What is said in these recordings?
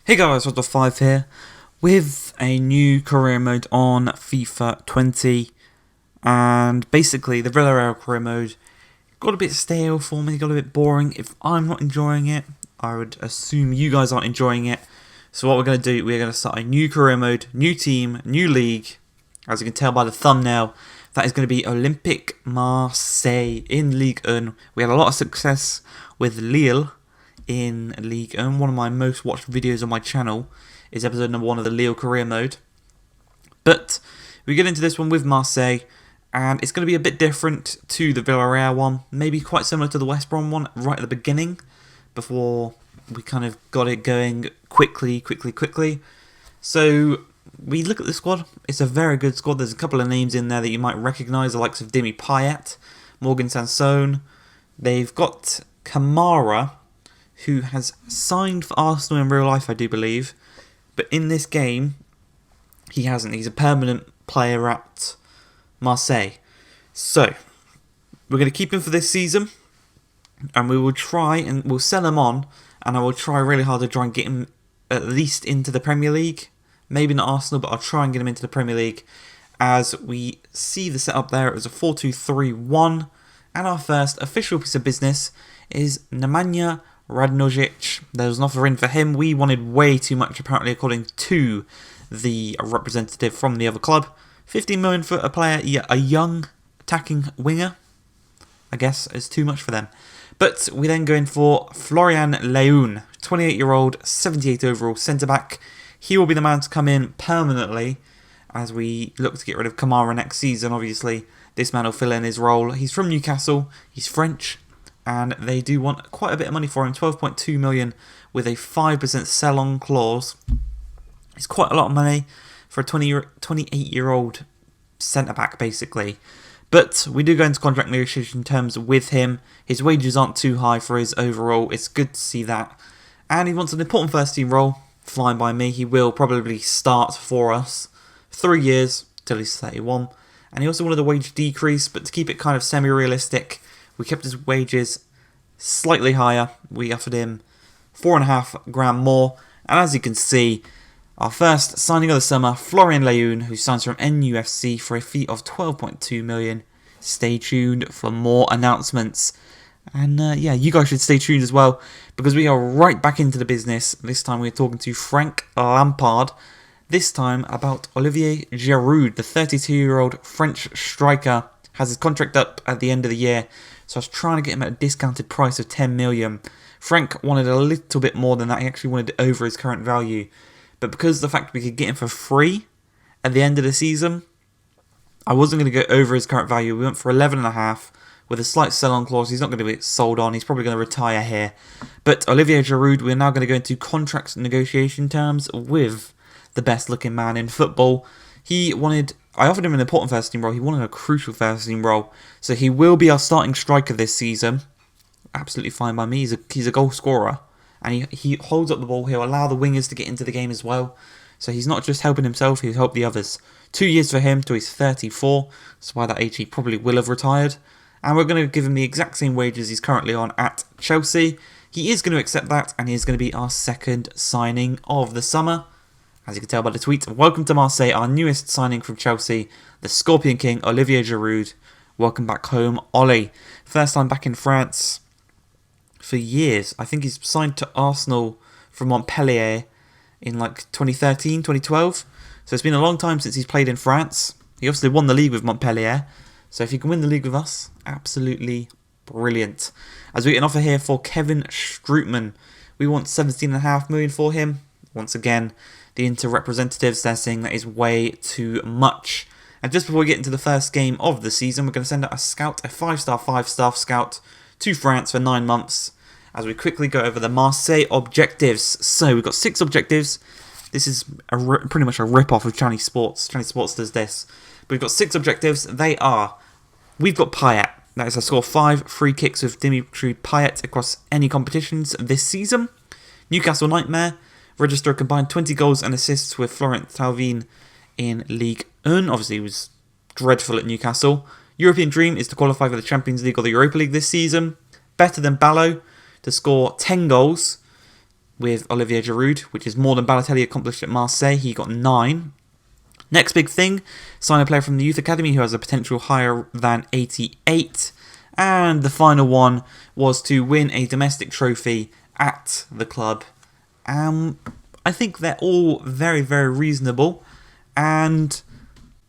Hey guys, Roger 5 here with a new career mode on FIFA 20, and basically the Villarreal career mode got a bit stale for me, got a bit boring. If I'm not enjoying it, I would assume you guys aren't enjoying it. So what we're going to do, we're going to start a new career mode, new team, new league. As you can tell by the thumbnail, that is going to be Olympique Marseille in Ligue 1. We had a lot of success with Lille in Ligue 1. One of my most watched videos on my channel is episode number 1 of the Lille career mode. But we get into this one with Marseille, and it's going to be a bit different to the Villarreal one. Maybe quite similar to the West Brom one right at the beginning, before we kind of got it going quickly. So we look at the squad. It's a very good squad. There's a couple of names in there that you might recognise, the likes of Dimi Payet, Morgan Sanson. They've got Kamara, who has signed for Arsenal in real life, I do believe. But in this game, he hasn't. He's a permanent player at Marseille. So, we're going to keep him for this season. And we will try and we'll sell him on. And I will try really hard to try and get him at least into the Premier League. Maybe not Arsenal, but I'll try and get him into the Premier League. As we see the setup there, it was a 4-2-3-1. And our first official piece of business is Nemanja Radnojic. There was an offer in for him. We wanted way too much, apparently, according to the representative from the other club. 15 million for a player, a young attacking winger, I guess, is too much for them. But we then go in for Florian Leun, 28-year-old, 78 overall centre-back. He will be the man to come in permanently as we look to get rid of Kamara next season. Obviously, this man will fill in his role. He's from Newcastle, he's French, and they do want quite a bit of money for him, 12.2 million with a 5% sell-on clause. It's quite a lot of money for a 28-year-old centre-back, basically. But we do go into contract negotiation terms with him. His wages aren't too high for his overall. It's good to see that. And he wants an important first-team role. Fine by me. He will probably start for us 3 years till he's 31. And he also wanted a wage decrease, but to keep it kind of semi-realistic, we kept his wages slightly higher. We offered him 4.5 grand more. And as you can see, our first signing of the summer, Florian Leun, who signs from NUFC for a fee of 12.2 million. Stay tuned for more announcements. And yeah, you guys should stay tuned as well, because we are right back into the business. This time we're talking to Frank Lampard. This time about Olivier Giroud, the 32-year-old French striker, has his contract up at the end of the year. So I was trying to get him at a discounted price of 10 million. Frank wanted a little bit more than that. He actually wanted it over his current value. But because of the fact we could get him for free at the end of the season, I wasn't going to go over his current value. We went for 11.5 with a slight sell-on clause. He's not going to be sold on. He's probably going to retire here. But Olivier Giroud, we're now going to go into contract negotiation terms with the best-looking man in football. I offered him an important first-team role. He wanted a crucial first-team role. So he will be our starting striker this season. Absolutely fine by me. He's a goal scorer. And he holds up the ball. He'll allow the wingers to get into the game as well. So he's not just helping himself, he'll help the others. 2 years for him till he's 34. So by that age he probably will have retired. And we're going to give him the exact same wages he's currently on at Chelsea. He is going to accept that, and he is going to be our second signing of the summer. As you can tell by the tweet, welcome to Marseille, our newest signing from Chelsea, the Scorpion King, Olivier Giroud. Welcome back home, Ollie. First time back in France for years. I think he's signed to Arsenal from Montpellier in like 2013, 2012. So it's been a long time since he's played in France. He obviously won the league with Montpellier. So if you can win the league with us, absolutely brilliant. As we get an offer here for Kevin Strootman, we want 17.5 million for him. Once again, the Inter representatives, they're saying that is way too much. And just before we get into the first game of the season, we're going to send out a scout, a 5-star scout to France for 9 months. As we quickly go over the Marseille objectives. So we've got 6 objectives. This is pretty much a rip-off of Chinese Sports. Chinese Sports does this. But we've got 6 objectives. They are, we've got Payet. That is to score 5 free kicks with Dimitri Payet across any competitions this season. Newcastle Nightmare. Register a combined 20 goals and assists with Florent Thauvin in Ligue 1. Obviously, he was dreadful at Newcastle. European Dream is to qualify for the Champions League or the Europa League this season. Better than Ballo, to score 10 goals. with Olivier Giroud, which is more than Balotelli accomplished at Marseille. He got 9. Next big thing, sign a player from the youth academy who has a potential higher than 88. And the final one was to win a domestic trophy at the club. I think they're all very, very reasonable. And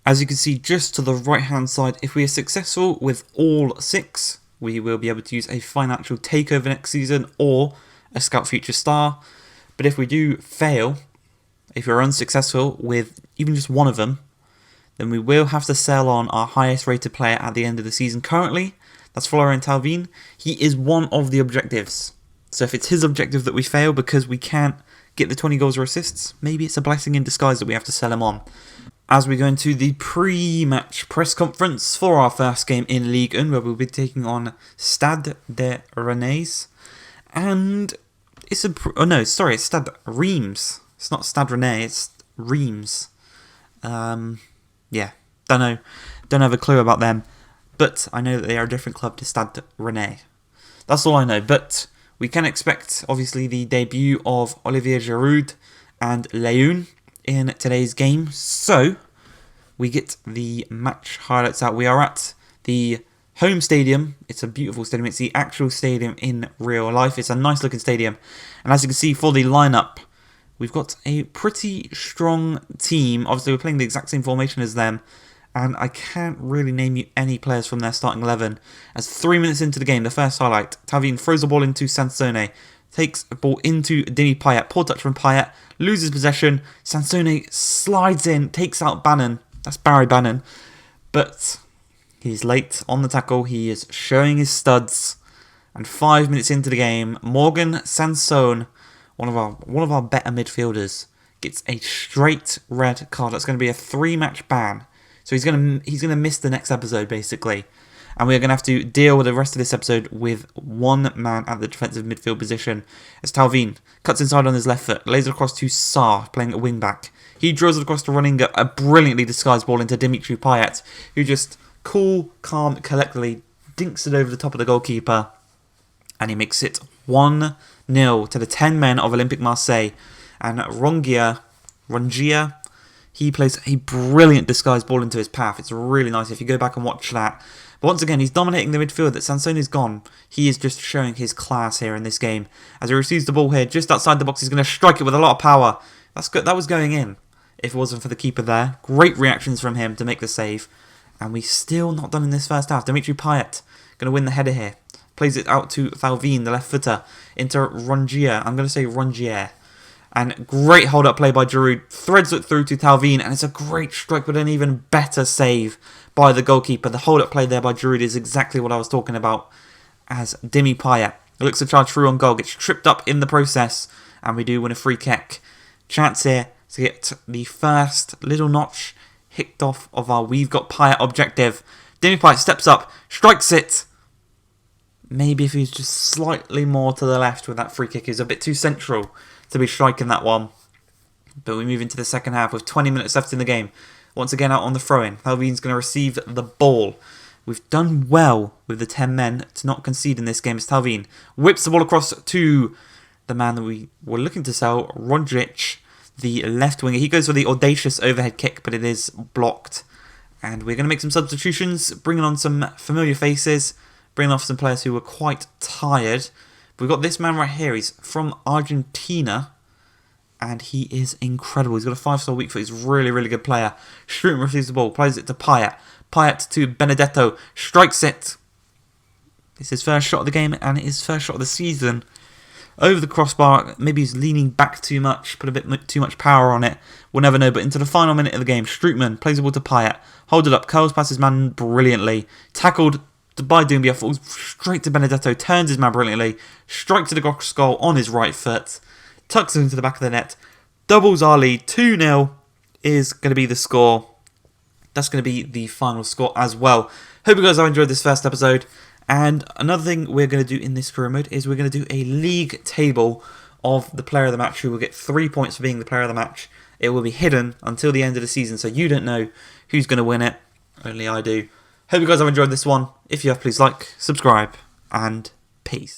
as you can see just to the right hand side, if we are successful with all 6, we will be able to use a financial takeover next season or a Scout Future Star. But if we do fail, if we're unsuccessful with even just one of them, then we will have to sell on our highest rated player at the end of the season. Currently, that's Florent Thauvin. He is one of the objectives. So if it's his objective that we fail because we can't get the 20 goals or assists, maybe it's a blessing in disguise that we have to sell him on. As we go into the pre-match press conference for our first game in Ligue 1, where we'll be taking on Stade de Rennais. And it's it's Stade Reims. It's not Stade Rennais, it's Reims. Yeah, don't have a clue about them. But I know that they are a different club to Stade Rennais. That's all I know. But we can expect, obviously, the debut of Olivier Giroud and Leon in today's game. So, we get the match highlights out. We are at the home stadium. It's a beautiful stadium. It's the actual stadium in real life. It's a nice looking stadium. And as you can see for the lineup, we've got a pretty strong team. Obviously, we're playing the exact same formation as them. And I can't really name you any players from their starting 11. As 3 minutes into the game, the first highlight, Thauvin throws the ball into Sansone, takes the ball into Dimi Payet, poor touch from Payet, loses possession, Sansone slides in, takes out Bannon, that's Barry Bannon, but he's late on the tackle, he is showing his studs, and 5 minutes into the game, Morgan Sanson, one of our better midfielders, gets a straight red card. That's going to be a 3-match ban. So he's gonna miss the next episode, basically. And we're going to have to deal with the rest of this episode with one man at the defensive midfield position. As Thauvin cuts inside on his left foot, lays it across to Sarr, playing at wing back. He draws it across to Roninga, a brilliantly disguised ball into Dimitri Payet, who just cool, calm, collectedly dinks it over the top of the goalkeeper. And he makes it 1-0 to the 10 men of Olympique Marseille. And Rongia, he plays a brilliant disguised ball into his path. It's really nice if you go back and watch that. But once again, he's dominating the midfield. That Sansone is gone. He is just showing his class here in this game. As he receives the ball here, just outside the box, he's going to strike it with a lot of power. That's good. That was going in if it wasn't for the keeper there. Great reactions from him to make the save. And we're still not done in this first half. Dimitri Payet going to win the header here. Plays it out to Thauvin, the left footer, into Rongier. I'm going to say Rongier. And great hold-up play by Giroud. Threads it through to Thauvin, and it's a great strike, but an even better save by the goalkeeper. The hold-up play there by Giroud is exactly what I was talking about as Dimi Payet looks to charge through on goal, gets tripped up in the process, and we do win a free kick. Chance here to get the first little notch hicked off of our We've Got Payet objective. Dimi Payet steps up, strikes it. Maybe if he was just slightly more to the left with that free kick, is a bit too central to be striking that one. But we move into the second half with 20 minutes left in the game. Once again out on the throw-in. Thauvin's going to receive the ball. We've done well with the 10 men to not concede in this game as Thauvin whips the ball across to the man that we were looking to sell, Rodric, the left winger. He goes for the audacious overhead kick, but it is blocked. And we're going to make some substitutions, bringing on some familiar faces, bringing off some players who were quite tired. We've got this man right here. He's from Argentina, and he is incredible. He's got a 5-star weak foot. He's a really, really good player. Strutten receives the ball, plays it to Payet. Payet to Benedetto, strikes it. It's his first shot of the game, and his first shot of the season. Over the crossbar, maybe he's leaning back too much, put a bit too much power on it. We'll never know, but into the final minute of the game, Strutten plays the ball to Payet. Hold it up, curls past his man brilliantly. Tackled by Doumbia, falls straight to Benedetto, turns his man brilliantly, strikes to the cross goal on his right foot, tucks it into the back of the net, doubles our lead. 2-0 is going to be the score. That's going to be the final score as well. Hope you guys have enjoyed this first episode. And another thing we're going to do in this career mode is we're going to do a league table of the player of the match, who will get 3 points for being the player of the match. It will be hidden until the end of the season, so you don't know who's going to win it. Only I do. Hope you guys have enjoyed this one. If you have, please like, subscribe, and peace.